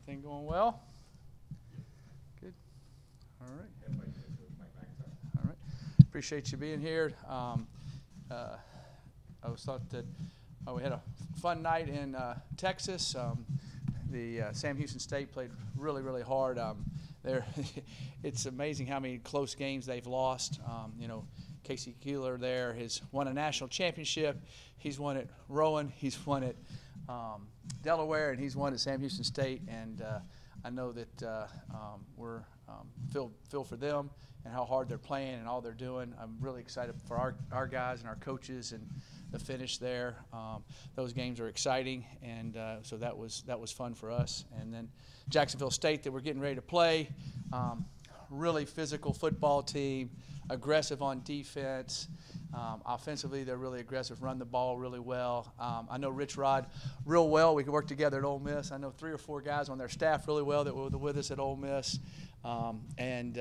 Everything going well? Good. All right. Mike MacIntyre. All right. Appreciate you being here. I always thought that we had a fun night in Texas. The Sam Houston State played really, really hard. It's amazing how many close games they've lost. Casey Keeler there has won a national championship. He's won at Rowan. He's won at Delaware, and he's won at Sam Houston State. And I know that we're feel for them and how hard they're playing and all they're doing. I'm really excited for our guys and our coaches and the finish there. Those games are exciting, and so that was fun for us. And then Jacksonville State that we're getting ready to play. Really physical football team, aggressive on defense. Offensively, they're really aggressive, run the ball really well. I know Rich Rod real well. We could work together at Ole Miss. I know 3 or 4 guys on their staff really well that were with us at Ole Miss. And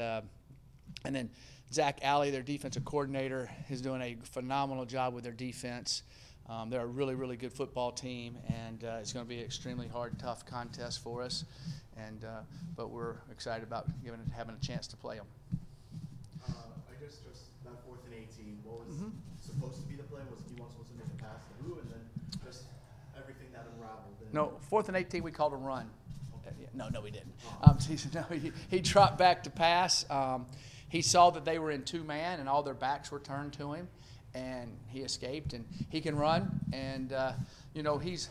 then Zach Alley, their defensive coordinator, is doing a phenomenal job with their defense. They're a really, really good football team, and it's going to be an extremely hard, tough contest for us. But we're excited about having a chance to play them. I guess just that 4th and 18, what was supposed to be the play? Was he supposed to make a pass to who? And then just everything that unraveled. No, 4th and 18, we called a run. Okay. No, we didn't. Oh. He dropped back to pass. He saw that they were in 2-man and all their backs were turned to him, and he escaped. And he can run, and he's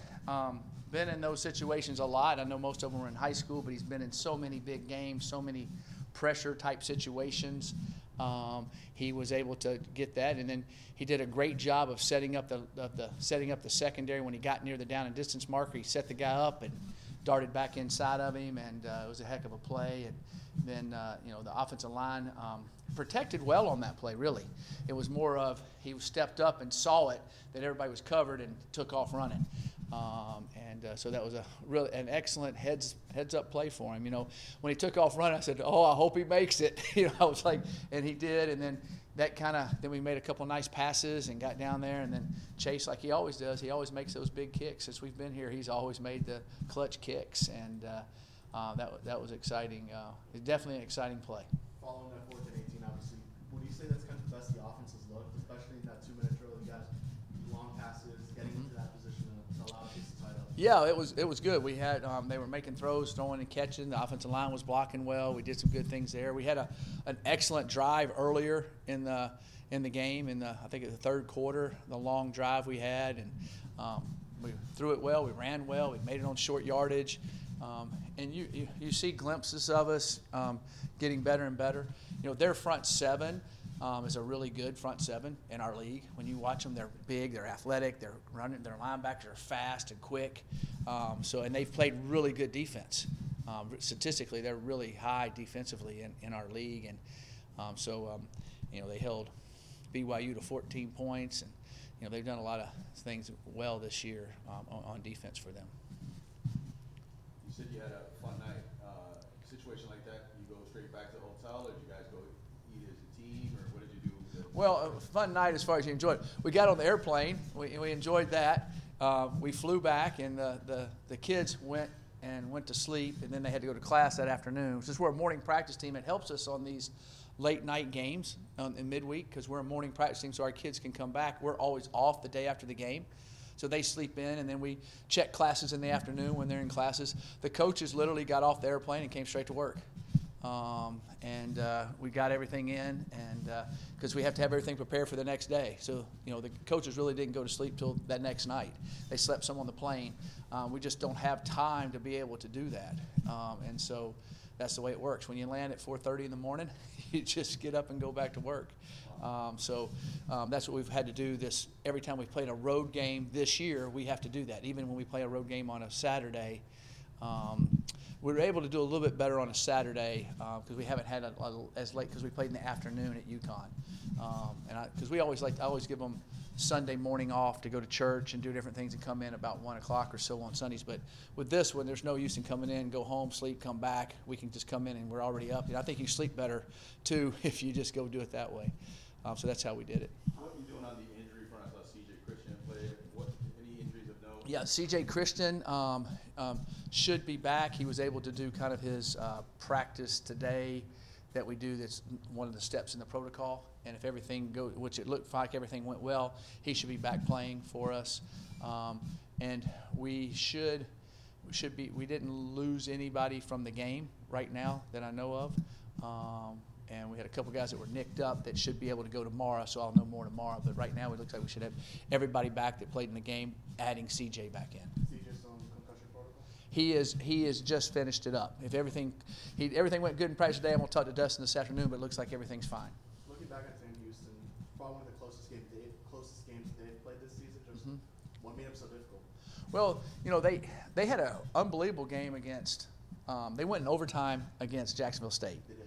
been in those situations a lot. I know most of them were in high school, but he's been in so many big games, so many pressure type situations. He was able to get that, and then he did a great job of setting up the secondary. When he got near the down and distance marker, he set the guy up and darted back inside of him, and it was a heck of a play. And then the offensive line protected well on that play. Really, it was more of he stepped up and saw it that everybody was covered and took off running. So that was an excellent heads up play for him. When he took off running, I said, "Oh, I hope he makes it." I was like, and he did. And then then we made a couple nice passes and got down there. And then Chase, like he always does, he always makes those big kicks. Since we've been here, he's always made the clutch kicks, and that was exciting. It's definitely an exciting play. Following that 4th and 18, obviously, would you say that's kind of the best the offense has looked, especially in that 2-minute drill? You guys long passes, getting into that position to allow things to tie up. Yeah, it was good. We had they were making throws, throwing and catching. The offensive line was blocking well. We did some good things there. We had an excellent drive earlier in the game I think in the 3rd quarter. The long drive we had, and we threw it well. We ran well. We made it on short yardage. And you see glimpses of us getting better and better. Their front 7 is a really good front 7 in our league. When you watch them, they're big, they're athletic, they're running, their linebackers are fast and quick. And they've played really good defense. Statistically, they're really high defensively in our league. And they held BYU to 14 points, and they've done a lot of things well this year on defense for them. You said you had a fun night. Situation like that, you go straight back to the hotel, or did you guys go eat as a team, or what did you do? Well, a fun night as far as you enjoyed it. We got on the airplane. We enjoyed that. We flew back, and the kids went to sleep, and then they had to go to class that afternoon. Since we're a morning practice team, it helps us on these late night games in midweek because we're a morning practice team, so our kids can come back. We're always off the day after the game. So they sleep in, and then we check classes in the afternoon when they're in classes. The coaches literally got off the airplane and came straight to work. We got everything in, and because we have to have everything prepared for the next day. So, the coaches really didn't go to sleep till that next night. They slept some on the plane. We just don't have time to be able to do that. And so that's the way it works. When you land at 4:30 in the morning, you just get up and go back to work. That's what we've had to do every time we played a road game this year. We have to do that. Even when we play a road game on a Saturday, we were able to do a little bit better on a Saturday because we haven't had as late because we played in the afternoon at UConn. Because I always give them Sunday morning off to go to church and do different things and come in about 1 o'clock or so on Sundays. But with this one, there's no use in coming in, go home, sleep, come back. We can just come in and we're already up. And I think you sleep better too if you just go do it that way. So that's how we did it. What are you doing on the injury front? I saw CJ Christian play. Any injuries of note? Yeah, CJ Christian should be back. He was able to do kind of his practice today that we do. That's one of the steps in the protocol. And if everything goes, which it looked like everything went well, he should be back playing for us. And we should be. We didn't lose anybody from the game right now that I know of. And we had a couple guys that were nicked up that should be able to go tomorrow, so I'll know more tomorrow. But right now it looks like we should have everybody back that played in the game, adding CJ back in. CJ still on concussion protocol? He is just finished it up. If everything went good in practice today, I'm going to talk to Dustin this afternoon, but it looks like everything's fine. Looking back at Sam Houston, probably one of the closest games they've played this season. Just what made them so difficult? Well, they had an unbelievable game against. They went in overtime against Jacksonville State. They did.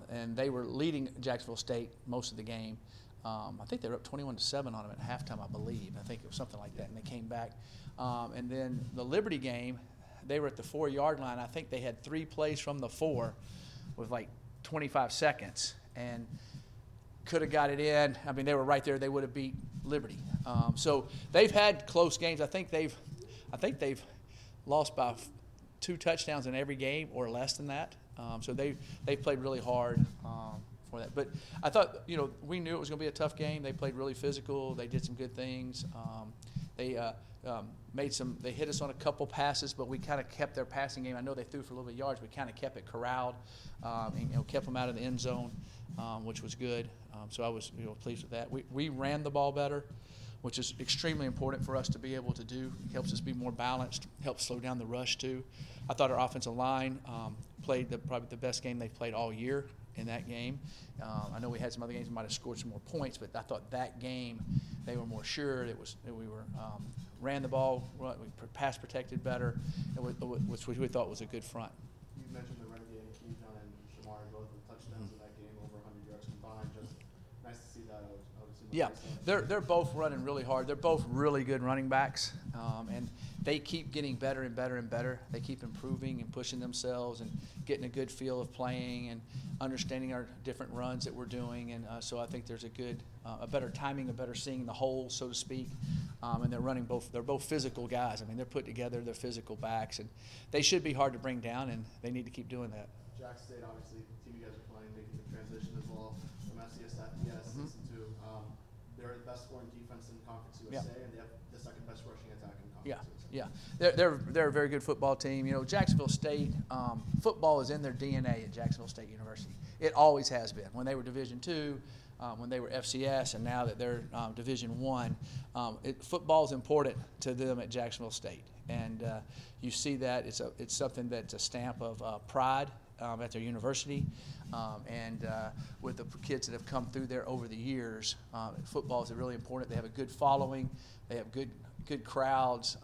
And they were leading Jacksonville State most of the game. I think they were up 21-7 on them at halftime, I believe. I think it was something like that, and they came back. And then the Liberty game, they were at the 4-yard line. I think they had 3 plays from the 4 with like 25 seconds and could have got it in. I mean, they were right there. They would have beat Liberty. So they've had close games. I think they've lost by 2 touchdowns in every game or less than that. So they played really hard for that. But I thought, we knew it was going to be a tough game. They played really physical. They did some good things. They hit us on a couple passes, but we kind of kept their passing game. I know they threw for a little bit of yards. We kind of kept it corralled, and kept them out of the end zone, which was good. So I was pleased with that. We ran the ball better, which is extremely important for us to be able to do. It helps us be more balanced, helps slow down the rush too. I thought our offensive line played probably the best game they've played all year in that game. I know we had some other games that might have scored some more points, but I thought that game they were more sure. We were ran the ball, we pass protected better, which we thought was a good front. You mentioned the running game. Keaton and Shomari both with touchdowns in that game, over 100 yards combined. Just nice to see that. Yeah, they're both running really hard. They're both really good running backs, and they keep getting better and better and better. They keep improving and pushing themselves and getting a good feel of playing and understanding our different runs that we're doing. And so I think there's a better timing, a better seeing the whole, so to speak. And they're running both. They're both physical guys. I mean, they're put together. They're physical backs, and they should be hard to bring down, and they need to keep doing that. Jack State, obviously, the team you guys are playing, making the transition as well from FCS to FBS. They're the best scoring defense in Conference USA, and they have the second best rushing attack in Conference USA. Yeah. They're a very good football team. Jacksonville State, football is in their DNA at Jacksonville State University. It always has been. When they were Division II, when they were FCS, and now that they're Division I, football is important to them at Jacksonville State. And you see that it's something that's a stamp of pride at their university, and with the kids that have come through there over the years, football is really important. They have a good following. They have good crowds.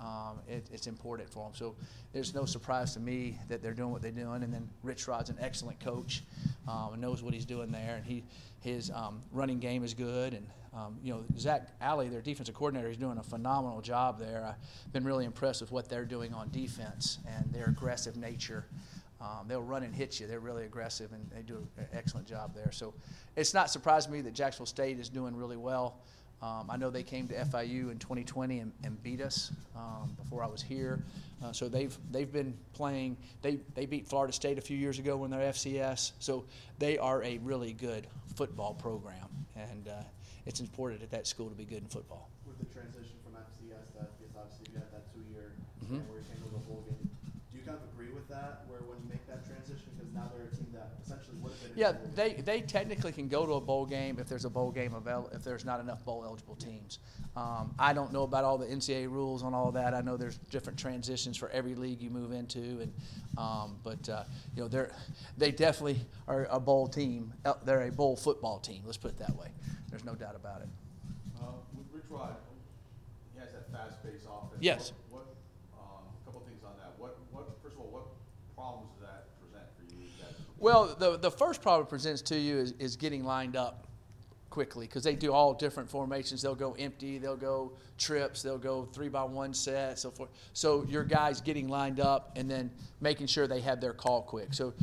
It's important for them. So there's no surprise to me that they're doing what they're doing. And then Rich Rod's an excellent coach and knows what he's doing there. And his running game is good. And Zach Alley, their defensive coordinator, is doing a phenomenal job there. I've been really impressed with what they're doing on defense and their aggressive nature. They'll run and hit you. They're really aggressive, and they do an excellent job there. So it's not surprising me that Jacksonville State is doing really well. I know they came to FIU in 2020 and beat us before I was here. So they've been playing. They beat Florida State a few years ago when they're FCS. So they are a really good football program, and it's important at that school to be good in football. With the transition from FCS to FBS, obviously you had that 2-year where you came to the bowl game. Do you kind of agree with that, where when you make that transition, because now they're a team that essentially would have been in the bowl game? They technically can go to a bowl game if there's a bowl game if there's not enough bowl eligible teams. I don't know about all the NCAA rules on all that. I know there's different transitions for every league you move into, and they definitely are a bowl team. They're a bowl football team. Let's put it that way. There's no doubt about it. With Rich Rod, he has that fast-paced offense. Yes. A couple things on that. First of all, what problems does that present for you guys? Well, the first problem it presents to you is getting lined up quickly, because they do all different formations. They'll go empty, they'll go trips, they'll go 3-by-1 sets, so forth. So your guys getting lined up and then making sure they have their call quick. So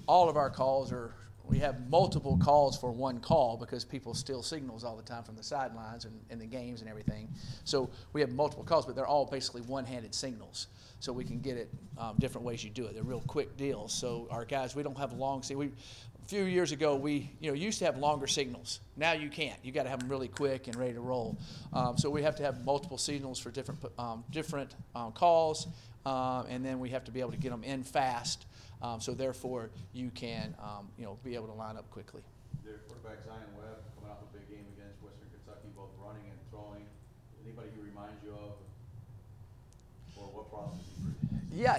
all of our calls are we have multiple calls for one call because people steal signals all the time from the sidelines and in the games and everything. So we have multiple calls, but they're all basically one-handed signals. So we can get it different ways you do it. They're real quick deals. So our guys, we don't have long signals. A few years ago, we used to have longer signals. Now you can't. You got to have them really quick and ready to roll. So we have to have multiple signals for different calls, and then we have to be able to get them in fast. So therefore, you can be able to line up quickly. Their quarterback Zion Webb coming off a big game against Western Kentucky, both running and throwing. Anybody he reminds you of, or what problems he brings? Yeah,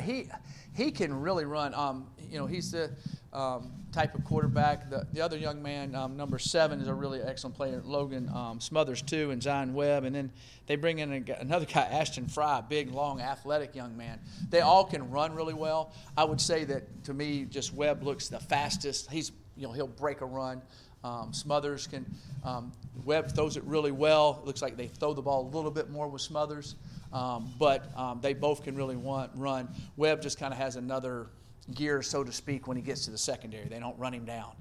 he can really run. He's the type of quarterback. The other young man, number 7, is a really excellent player. Logan Smothers too, and Zion Webb, and then they bring in another guy, Ashton Fry, big, long, athletic young man. They all can run really well. I would say that to me, just Webb looks the fastest. He'll break a run. Smothers can. Webb throws it really well. It looks like they throw the ball a little bit more with Smothers, but they both can really run. Webb just kind of has another gear, so to speak, when he gets to the secondary. They don't run him down.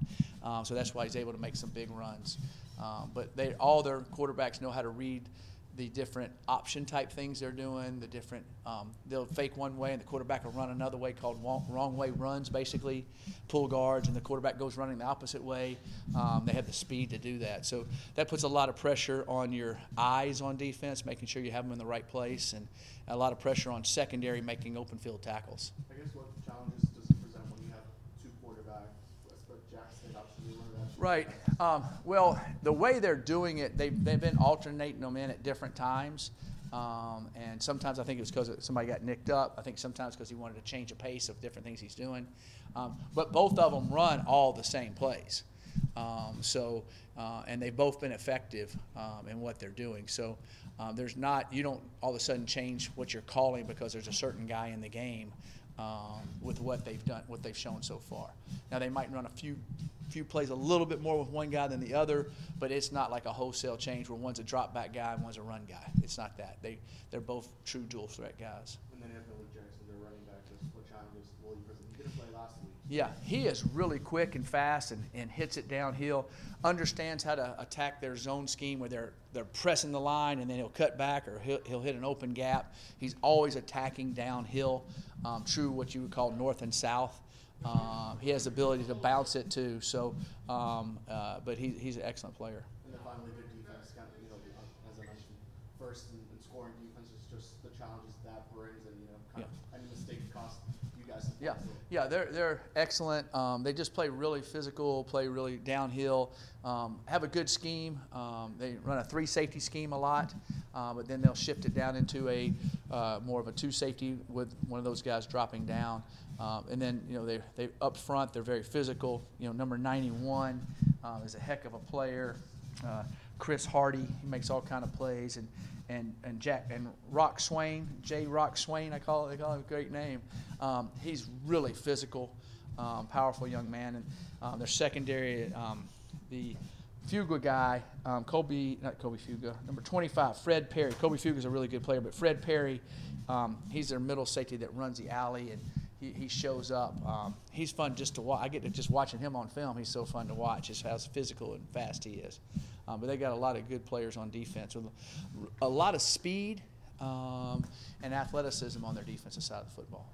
So that's why he's able to make some big runs. But all their quarterbacks know how to read the different option type things they're doing, the different, they'll fake one way and the quarterback will run another way, called wrong way runs, basically, pull guards, and the quarterback goes running the opposite way. They have the speed to do that. So that puts a lot of pressure on your eyes on defense, making sure you have them in the right place, and a lot of pressure on secondary, making open field tackles. I guess what challenges does it present when you have 2 quarterbacks, but Jackson obviously one of that? Right. Well, the way they're doing it, they've been alternating them in at different times. And sometimes I think it was because somebody got nicked up. I think sometimes because he wanted to change the pace of different things he's doing. But both of them run all the same plays. And they've both been effective in what they're doing. So you don't all of a sudden change what you're calling because there's a certain guy in the game with what they've done, what they've shown so far. Now they might run a few plays a little bit more with one guy than the other, but it's not like a wholesale change where one's a drop back guy and one's a run guy. It's not that. They're both true dual threat guys. And then you have Billy Jackson, their running back. What challenges will he present? He didn't play last week. Yeah, he is really quick and fast and hits it downhill, understands how to attack their zone scheme where they're pressing the line and then he'll cut back or he'll hit an open gap. He's always attacking downhill, true what you would call north and south. He has the ability to bounce it too, so but he's an excellent player. And then finally, good defense, kind of, as I mentioned, first in scoring defense is just the challenges that brings, and kind of any mistake cost you guys. Yeah, they're excellent. They just play really physical, play really downhill, have a good scheme. They run a 3-safety scheme a lot, but then they'll shift it down into a more of a 2-safety with one of those guys dropping down. And then they up front they're very physical. Number 91 is a heck of a player. Chris Hardy, he makes all kind of plays, and Rock Swain, Rock Swain, they call him a great name. He's really physical, powerful young man. And their secondary, the Fuga guy, not Kobe Fuga, number 25, Fred Perry. Kobe Fuga's a really good player, but Fred Perry, he's their middle safety that runs the alley, and he shows up. He's fun just to watch. I get to just watching him on film. He's so fun to watch, just how physical and fast he is. But they got a lot of good players on defense with a lot of speed and athleticism on their defensive side of the football.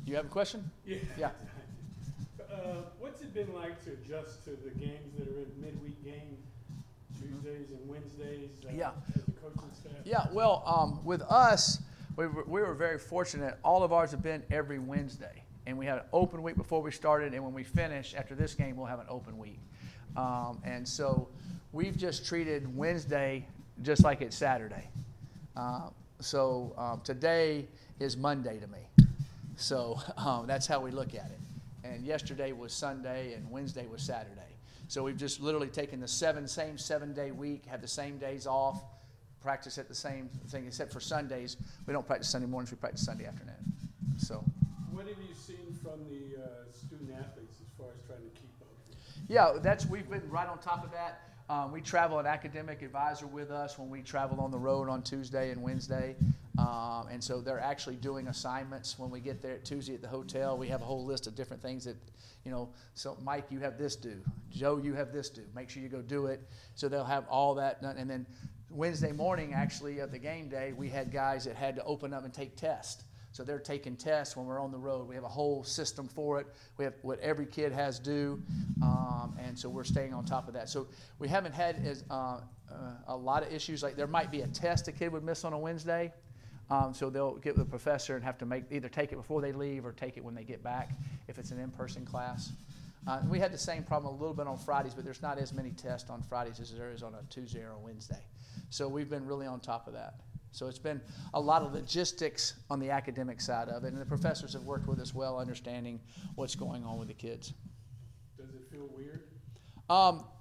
You have a question? Yeah. What's it been like to adjust to the games that are in midweek game, Tuesdays and Wednesdays, as a coaching staff? Yeah, well, with us, we were very fortunate. All of ours have been every Wednesday. And we had an open week before we started, and when we finish, after this game, we'll have an open week. And so we've just treated Wednesday just like it's Saturday. So today is Monday to me. So that's how we look at it. And yesterday was Sunday, and Wednesday was Saturday. So we've just literally taken the same 7-day week, have the same days off, practice at the same thing, except for Sundays. We don't practice Sunday mornings, we practice Sunday afternoon. So. What have you seen from the student athletes as far as trying to keep up? Yeah, we've been right on top of that. We travel an academic advisor with us when we travel on the road on Tuesday and Wednesday. And so they're actually doing assignments when we get there Tuesday at the hotel. We have a whole list of different things that, so Mike, you have this due. Joe, you have this due. Make sure you go do it. So they'll have all that done. And then Wednesday morning, actually, at the game day, we had guys that had to open up and take tests. So they're taking tests when we're on the road. We have a whole system for it. We have what every kid has due, and so we're staying on top of that. So we haven't had a lot of issues. Like there might be a test a kid would miss on a Wednesday, so they'll get with the professor and have to either take it before they leave or take it when they get back if it's an in-person class. We had the same problem a little bit on Fridays, but there's not as many tests on Fridays as there is on a Tuesday or a Wednesday. So we've been really on top of that. So it's been a lot of logistics on the academic side of it, and the professors have worked with us well, understanding what's going on with the kids. Does it feel weird?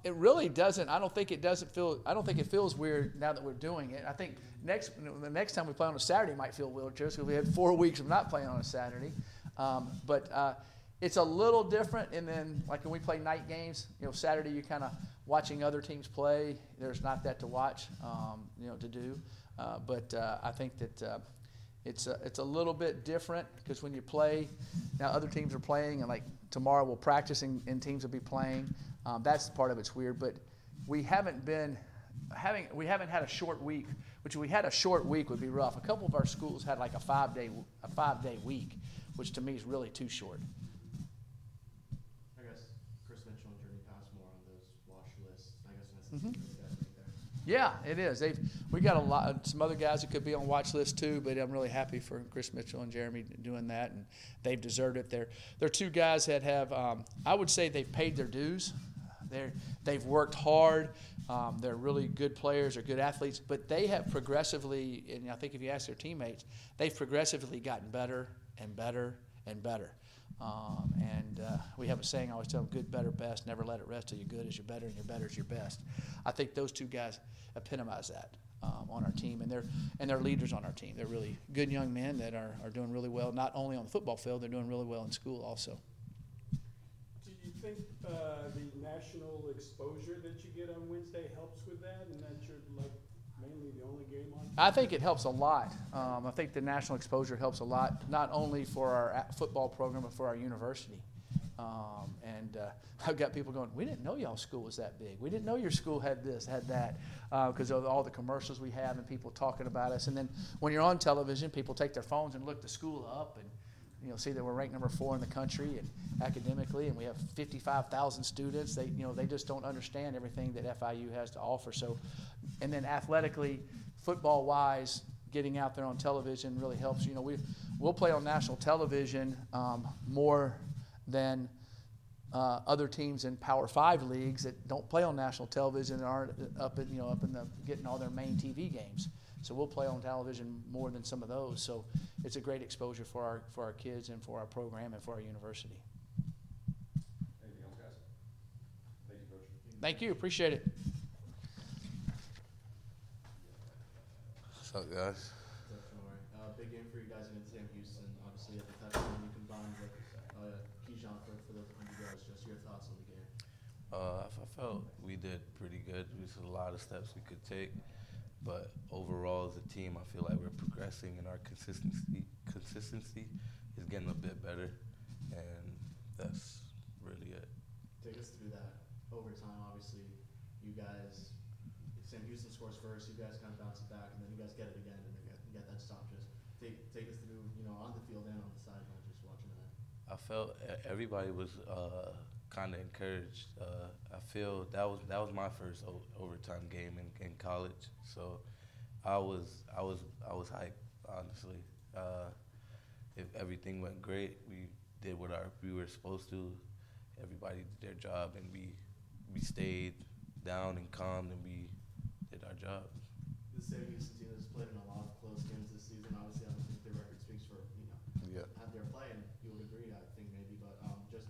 It really doesn't. I don't think it feels weird now that we're doing it. I think the next time we play on a Saturday might feel weird, because we had 4 weeks of not playing on a Saturday. But it's a little different. And then, like when we play night games, Saturday you're kind of watching other teams play. There's not that to watch, to do. But I think that it's a little bit different, because when you play, now other teams are playing, and like tomorrow we'll practice and teams will be playing. That's part of it's weird, but we haven't had a short week, which if we had a short week would be rough. A couple of our schools had like a 5-day week, which to me is really too short. I guess Chris Mitchell and Jeremy Passmore on those watch lists. I guess that's the guys right there. Yeah, it is. We got some other guys that could be on watch list too, but I'm really happy for Chris Mitchell and Jeremy doing that, and they've deserved it. They're two guys that have, I would say, they've paid their dues. They've worked hard. They're really good players. They're good athletes, but they have progressively, and I think if you ask their teammates, they've progressively gotten better and better and better. We have a saying I always tell them: good, better, best. Never let it rest till you're good as you're better, and you're better as your best. I think those two guys epitomize that on our team, and they're leaders on our team. They're really good young men that are doing really well, not only on the football field, they're doing really well in school also. Do you think the national exposure that you get on Wednesday helps with that, and that you're mainly the only game on? I think it helps a lot. I think the national exposure helps a lot, not only for our football program, but for our university. I've got people going, we didn't know y'all's school was that big. We didn't know your school had this, had that, because of all the commercials we have and people talking about us. And then when you're on television, people take their phones and look the school up and see that we're ranked number 4 in the country and academically, and we have 55,000 students. They just don't understand everything that FIU has to offer. So, and then athletically, football-wise, getting out there on television really helps. We'll play on national television more than other teams in Power 5 leagues that don't play on national television and aren't up in getting all their main TV games. So we'll play on television more than some of those. So it's a great exposure for our kids and for our program and for our university. Anything else, guys? Thank you, Coach. Thank you. Appreciate it. What's up, guys? What's up, Shomari? Big game for you guys against Sam Houston. Obviously, at the touchdown you combined with Keyshawn for those 100 yards. Just your thoughts on the game. I felt we did pretty good. There's a lot of steps we could take, but overall as a team, I feel like we're progressing, and our consistency is getting a bit better, and that's really it. Take us through that overtime. Obviously, you guys, Sam Houston scores first. You guys kind of bounce it back, and then you guys get it again, and then get that stop. Just take us through, on the field and on the sideline, just watching that. I felt everybody was kind of encouraged. I feel that was my first overtime game in college, so I was hyped, honestly. If everything went great, we did what we were supposed to. Everybody did their job, and we stayed down and calm, and we did our job. The Sam Houston team has played in a lot of close games this season. Obviously, I don't think their record speaks for how they're playing. You would agree, I think maybe, but just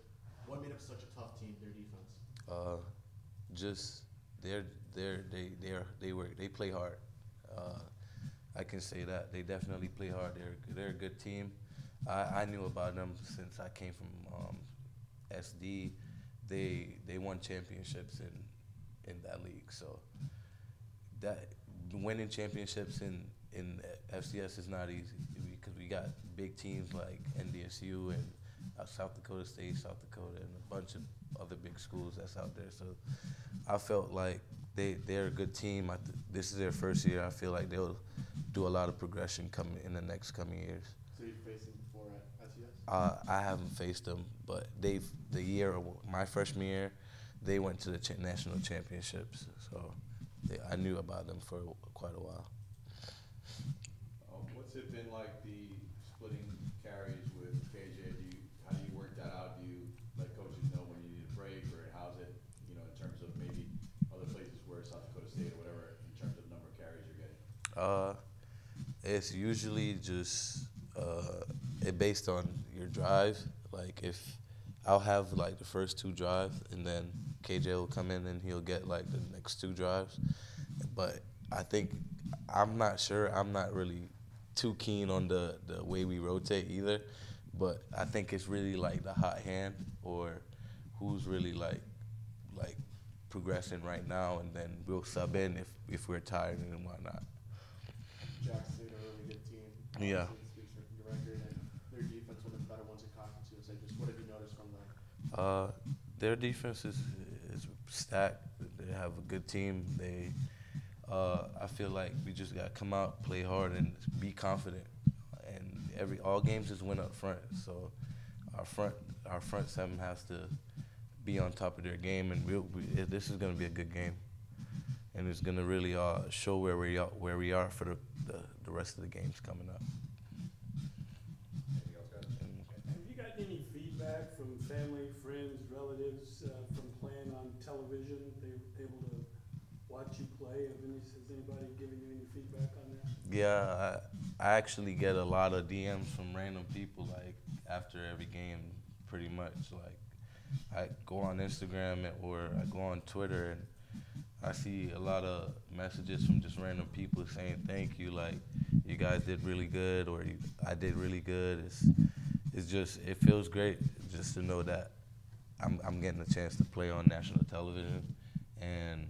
what made it such a tough team? Their defense. Just they play hard. I can say that they definitely play hard. They're a good team. I knew about them since I came from SD. They won championships in that league. So that winning championships in FCS is not easy because we got big teams like NDSU and South Dakota State, South Dakota, and a bunch of other big schools that's out there. So I felt like they're a good team. This is their first year. I feel like they'll do a lot of progression coming in the next coming years. So you've faced them before at SES? I haven't faced them, but my freshman year, they went to the national championships. So I knew about them for quite a while. What's it been like the splitting carries with KJ? How do you work that out? Do you let coaches know when you need a break, or how's it, in terms of maybe other places where South Dakota State or whatever, in terms of number of carries you're getting? It's usually just based on your drive. Like if I'll have like the first 2 drives, and then KJ will come in and he'll get like the next 2 drives. But I think I'm not sure. I'm not really too keen on the way we rotate either. But I think it's really like the hot hand or who's really like progressing right now, and then we'll sub in if we're tired and whatnot. Jackson State are a really good team. Yeah. It speaks for your record, and their defense, one of the better ones in conference. So just what have you noticed from them? Their defense is stacked. They have a good team. I feel like we just got to come out, play hard, and be confident. And all games is win up front. So our front 7 has to be on top of their game, and this is going to be a good game. And it's going to really show where we are for the rest of the games coming up. Have you got any feedback from family, friends, relatives from playing on television? They're able to watch you play. Has anybody given you any feedback on that? Yeah, I actually get a lot of DMs from random people like after every game, pretty much. Like I go on Instagram or I go on Twitter and I see a lot of messages from just random people saying thank you, like you guys did really good, or I did really good. It feels great just to know that I'm getting a chance to play on national television, and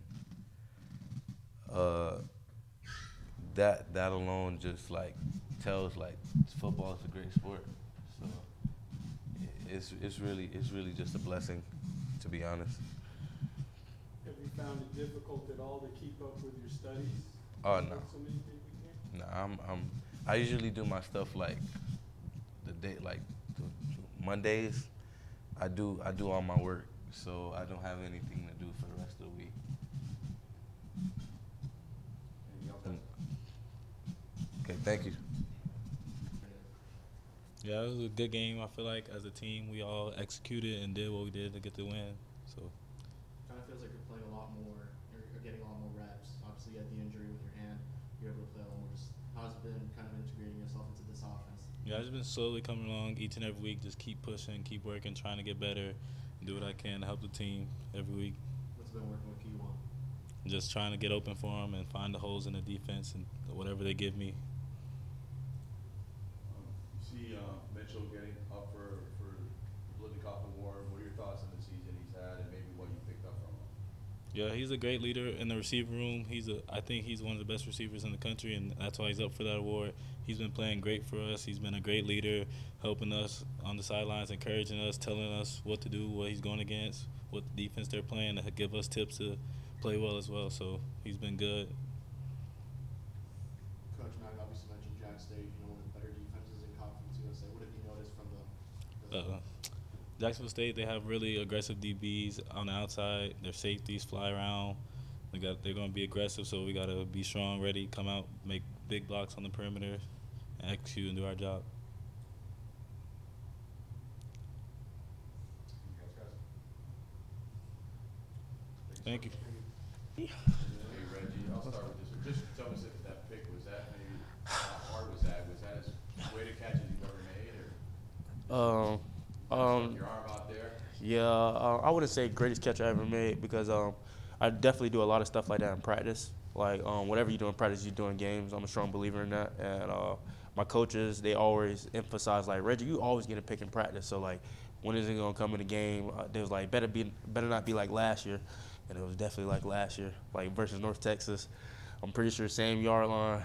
that alone just like tells like football is a great sport. So it's really just a blessing, to be honest. Have you found it difficult at all to keep up with your studies? Oh no. So many people can? No, I usually do my stuff like Mondays. I do all my work, so I don't have anything to do for the rest of the week. Okay, thank you. Yeah, it was a good game. I feel like as a team, we all executed and did what we did to get the win. So. Kind of feels like you're playing a lot more, you're getting a lot more reps. Obviously, you had the injury with your hand. You're able to play a lot more. Just how's it been kind of integrating yourself into this offense? Yeah, I've just been slowly coming along each and every week. Just keep pushing, keep working, trying to get better, and do what I can to help the team every week. What's been working with Q1? Just trying to get open for them and find the holes in the defense and whatever they give me. You see Mitchell getting up for the Little Award. What are your thoughts on the season he's had and maybe what you picked up from him? Yeah, he's a great leader in the receiver room. I think he's one of the best receivers in the country, and that's why he's up for that award. He's been playing great for us. He's been a great leader, helping us on the sidelines, encouraging us, telling us what to do, what he's going against, what defense they're playing, to give us tips to play well as well. So he's been good. Coach Mack obviously mentioned Jack State, one of the better defenses in Conference USA. What have you noticed from the Jacksonville State, they have really aggressive DBs on the outside. Their safeties fly around. They're going to be aggressive, so we got to be strong, ready, come out, make big blocks on the perimeter, and execute and do our job. Thank you. Hey Reggie, I'll start with this one. Just tell us if that pick was that maybe how hard was that? Was that as way to catch as you've ever made, or stuck your arm out there? Yeah, I wouldn't say greatest catch I ever made because I definitely do a lot of stuff like that in practice. Like whatever you do in practice, you do in games. I'm a strong believer in that. And my coaches, they always emphasize like, Reggie, you always get a pick in practice. So like, when is it gonna come in the game? They was like, better not be like last year. and it was definitely like last year, like versus North Texas. I'm pretty sure same yard line.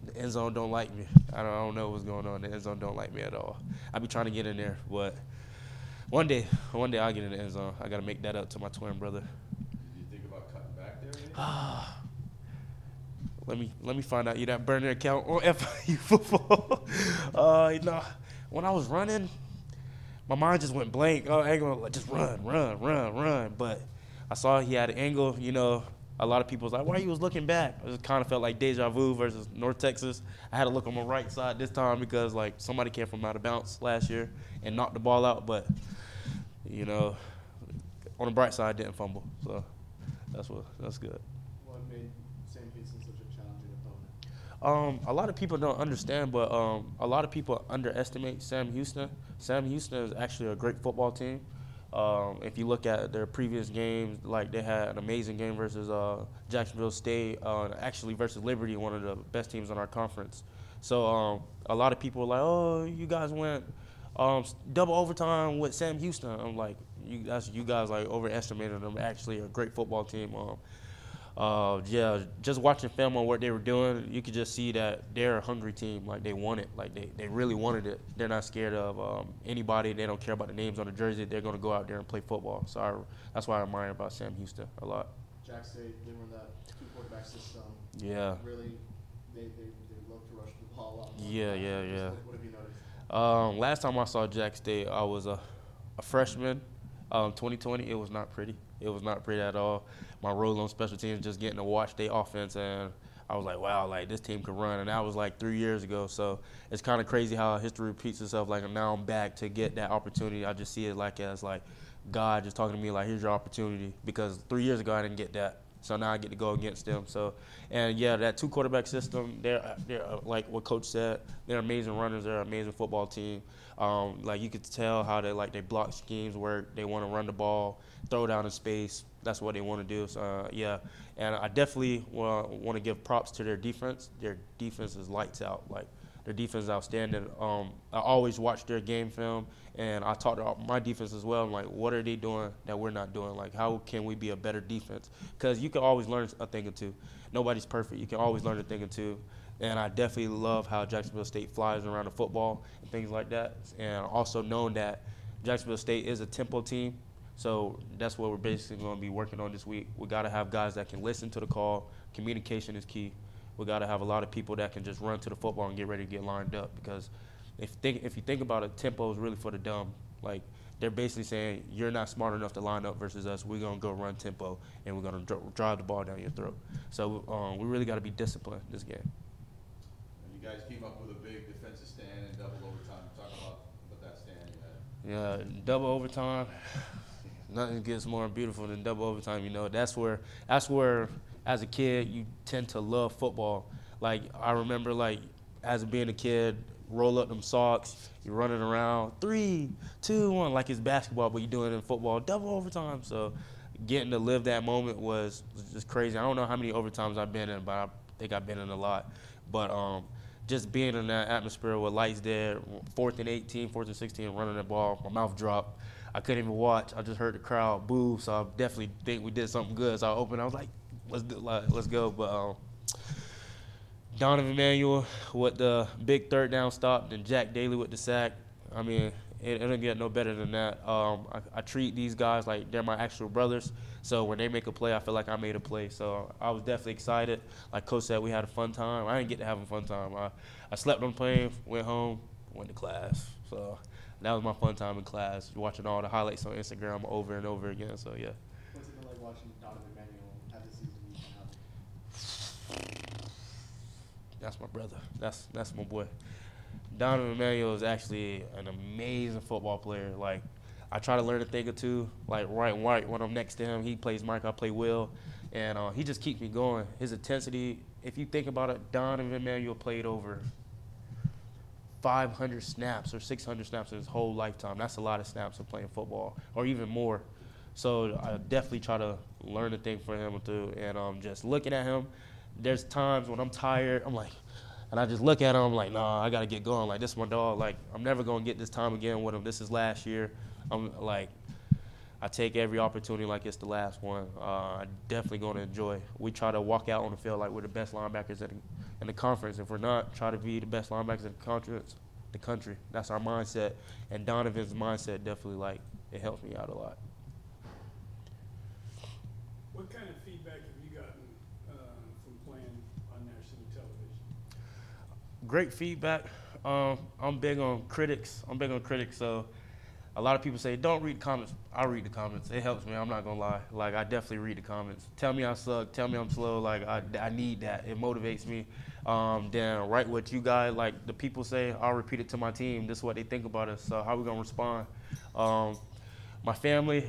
The end zone don't like me. I don't know what's going on. The end zone don't like me at all. I be trying to get in there, but one day I'll get in the end zone. I got to make that up to my twin brother. Did you think about cutting back there? Maybe? Let me find out you that burner account on FIU football. When I was running, my mind just went blank. Oh, I ain't gonna just run. But I saw he had an angle. A lot of people was like, "Why you was looking back?" It kind of felt like deja vu versus North Texas. I had to look on my right side this time because like somebody came from out of bounds last year and knocked the ball out. But on the bright side, I didn't fumble. So that's good. What made Sam Houston such a challenging opponent? A lot of people don't understand, but a lot of people underestimate Sam Houston. Sam Houston is actually a great football team. If you look at their previous games, like they had an amazing game versus Jacksonville State, actually versus Liberty, one of the best teams in our conference. So a lot of people were like, "Oh, you guys went double overtime with Sam Houston." I'm like, you guys like overestimated them. Actually, a great football team. Just watching film on what they were doing, you could just see that they're a hungry team. Like they want it. Like they really wanted it. They're not scared of anybody. They don't care about the names on the jersey. They're going to go out there and play football. So that's why I admire about Sam Houston a lot. Jack State, they were in that 2-quarterback system. Yeah. Really, they love to rush the ball a lot more. Yeah. What have you noticed? Last time I saw Jack State, I was a freshman. 2020, it was not pretty. It was not pretty at all. My role on special teams, just getting to watch their offense, and I was like, wow, like this team could run. And that was like 3 years ago. So it's kind of crazy how history repeats itself. Like now I'm back to get that opportunity. I just see it like as like God just talking to me like, here's your opportunity. Because 3 years ago I didn't get that. So now I get to go against them. So, and yeah, that 2-quarterback system, they're like what Coach said, they're amazing runners. They're an amazing football team. Like you could tell how they block schemes work. They want to run the ball, throw down in space. That's what they want to do. So and I definitely want to give props to their defense. Their defense is lights out. Like their defense is outstanding. I always watch their game film, and I talk to my defense as well. I'm like, what are they doing that we're not doing? Like, how can we be a better defense? Because you can always learn a thing or two. Nobody's perfect. You can always learn a thing or two. And I definitely love how Jacksonville State flies around the football and things like that. And also knowing that Jacksonville State is a tempo team. So that's what we're basically going to be working on this week. We got to have guys that can listen to the call. Communication is key. We got to have a lot of people that can just run to the football and get ready to get lined up. Because if you think about it, tempo is really for the dumb. Like they're basically saying you're not smart enough to line up versus us. We're gonna go run tempo and we're gonna drive the ball down your throat. So we really got to be disciplined this game. And you guys came up with a big defensive stand and double overtime. Talk about that stand you had. Yeah, double overtime. Nothing gets more beautiful than double overtime. That's where as a kid you tend to love football. Like I remember, like as being a kid, roll up them socks, you're running around 3, 2, 1 like it's basketball, but you're doing it in football, double overtime. So getting to live that moment was just crazy. I don't know how many overtimes I've been in, but I think I've been in a lot. But just being in that atmosphere with lights there, 4th and 18, 4th and 16, running the ball, my mouth dropped. I couldn't even watch. I just heard the crowd boo, so I definitely think we did something good. So I opened. I was like, let's go. But Donovan Emmanuel with the big 3rd down stop, then Jack Daly with the sack. I mean, it don't get no better than that. I treat these guys like they're my actual brothers. So when they make a play, I feel like I made a play. So I was definitely excited. Like Coach said, we had a fun time. I didn't get to have a fun time. I slept on the plane, went home, went to class. So that was my fun time in class, watching all the highlights on Instagram over and over again. So, yeah. What's it been like watching Donovan Emmanuel have the season he's having? That's my brother. That's my boy. Donovan Emmanuel is actually an amazing football player. Like, I try to learn a thing or two. Like, right when I'm next to him, he plays Mike, I play Will. And he just keeps me going. His intensity, if you think about it, Donovan Emmanuel played over 500 snaps or 600 snaps in his whole lifetime. That's a lot of snaps of playing football, or even more. So I definitely try to learn a thing for him too. And just looking at him, there's times when I'm tired, I'm like, and I just look at him, I'm like, nah, I gotta get going. Like, this is my dog. Like, I'm never gonna get this time again with him. This is last year. I'm like, I take every opportunity like it's the last one. I'm definitely going to enjoy. We try to walk out on the field like we're the best linebackers in the conference. If we're not, try to be the best linebackers in the country. That's our mindset. And Donovan's mindset definitely, like, it helps me out a lot. What kind of feedback have you gotten from playing on national television? Great feedback. I'm big on critics. So a lot of people say, don't read the comments. I read the comments. It helps me. I'm not going to lie. Like, I definitely read the comments. Tell me I suck. Tell me I'm slow. Like, I need that. It motivates me. Then write what you guys, like the people say, I'll repeat it to my team. This is what they think about us. So how we going to respond? My family,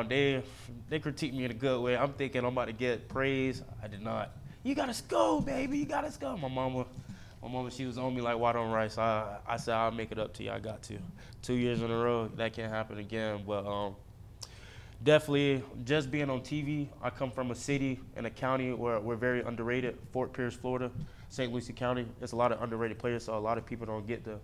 they critique me in a good way. I'm thinking I'm about to get praise. I did not. You got to score, baby. You got to score. My mama, she was on me like water on rice. I said, I'll make it up to you. I got to. 2 years in a row, that can't happen again. But definitely just being on TV. I come from a city and a county where we're very underrated, Fort Pierce, Florida, St. Lucie County. There's a lot of underrated players, so a lot of people don't get to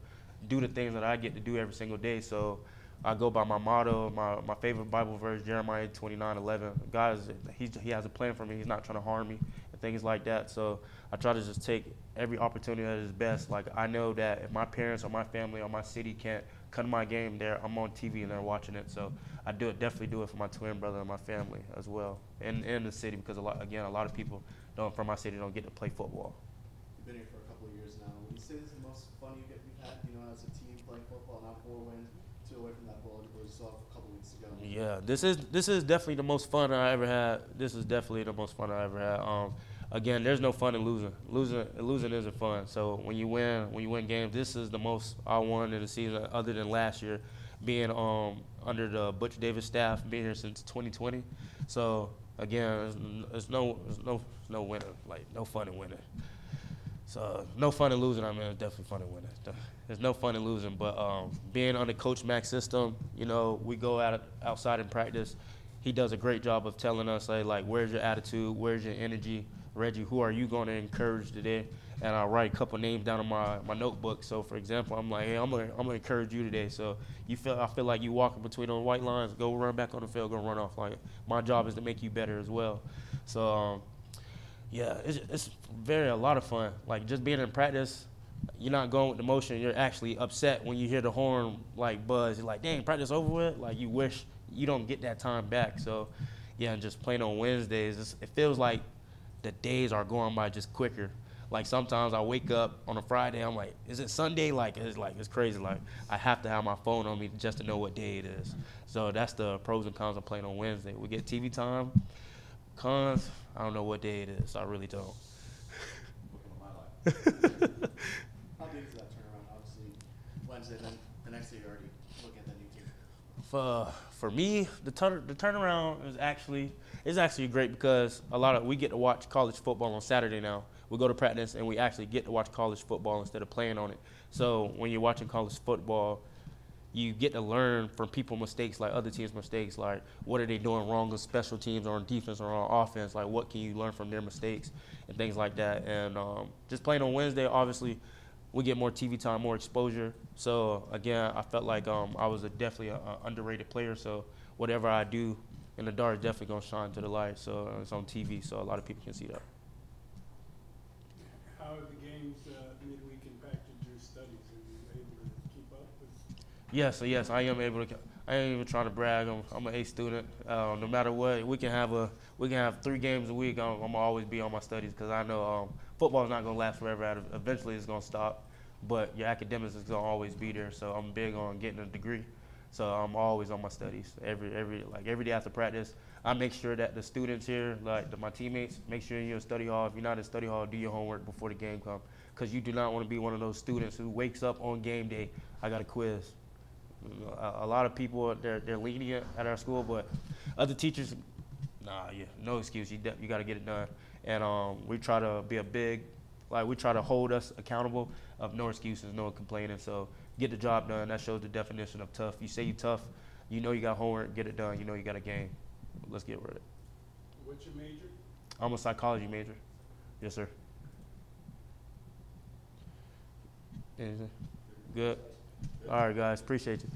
do the things that I get to do every single day. So I go by my motto, my favorite Bible verse, Jeremiah 29:11. God, he has a plan for me. He's not trying to harm me and things like that. So I try to just take every opportunity that is best. Like, I know that if my parents or my family or my city can't come to my game, I'm on TV and they're watching it. So I definitely do it for my twin brother and my family as well, and the city, because a lot of people from my city don't get to play football. You've been here for a couple of years now. Would you say this is the most fun you've had, as a team playing football? Now 4 wins, 2 away from that bowl we saw a couple weeks ago. Yeah, this is definitely the most fun I ever had. This is definitely the most fun I ever had. Again, there's no fun in losing. Losing isn't fun. So when you win games, this is the most I won in the season, other than last year, being under the Butch Davis staff, being here since 2020. So again, there's no winning, like no fun in winning. So no fun in losing. I mean, it's definitely fun in winning. There's no fun in losing, but being on the Coach Mac system, we go outside in practice. He does a great job of telling us, like, where's your attitude, where's your energy, Reggie, who are you going to encourage today? And I write a couple names down on my notebook. So, for example, I'm like, hey, I'm gonna encourage you today. So I feel like you walking between those white lines, go run back on the field, go run off. Like, my job is to make you better as well. So, yeah, it's a lot of fun. Like, just being in practice, you're not going with the motion. You're actually upset when you hear the horn, like, buzz. You're like, dang, practice over with? Like, you wish you don't get that time back. So, yeah, and just playing on Wednesdays, it feels like the days are going by just quicker. Like, sometimes I wake up on a Friday, I'm like, is it Sunday? It's crazy. Like, I have to have my phone on me just to know what day it is. So that's the pros and cons of playing on Wednesday. We get TV time. Cons, I don't know what day it is. I really don't. How big is that turnaround? Obviously, Wednesday, then the next day you're already looking at the new team. For me, the turnaround is actually great, because we get to watch college football on Saturday now. We go to practice and we actually get to watch college football instead of playing on it. So when you're watching college football, you get to learn from people's mistakes, like other teams' mistakes, like what are they doing wrong on special teams or on defense or on offense, like what can you learn from their mistakes and things like that. And just playing on Wednesday, obviously, we get more TV time, more exposure. So again, I felt like I was definitely an underrated player. So whatever I do in the dark is definitely gonna shine to the light. So it's on TV, so a lot of people can see that. How have the games midweek impacted your studies? Are you able to keep up with? Yes, I am able to. I ain't even trying to brag. I'm an A student. No matter what, we can have 3 games a week. I'm gonna always be on my studies, because I know football is not gonna last forever. Eventually, it's gonna stop, but your academics is gonna always be there. So I'm big on getting a degree. So I'm always on my studies. Every day after practice, I make sure that the students here, my teammates, make sure you're in study hall. If you're not in study hall, do your homework before the game comes, because you do not want to be one of those students who wakes up on game day, I got a quiz. A lot of people, they're lenient at our school, but other teachers, no excuse. You got to get it done. And we try to be we try to hold us accountable of no excuses, no complaining. So get the job done. That shows the definition of tough. You say you tough, you got homework, get it done. You got a game. Let's get with it. What's your major? I'm a psychology major. Yes, sir. Anything? Good. All right, guys. Appreciate you.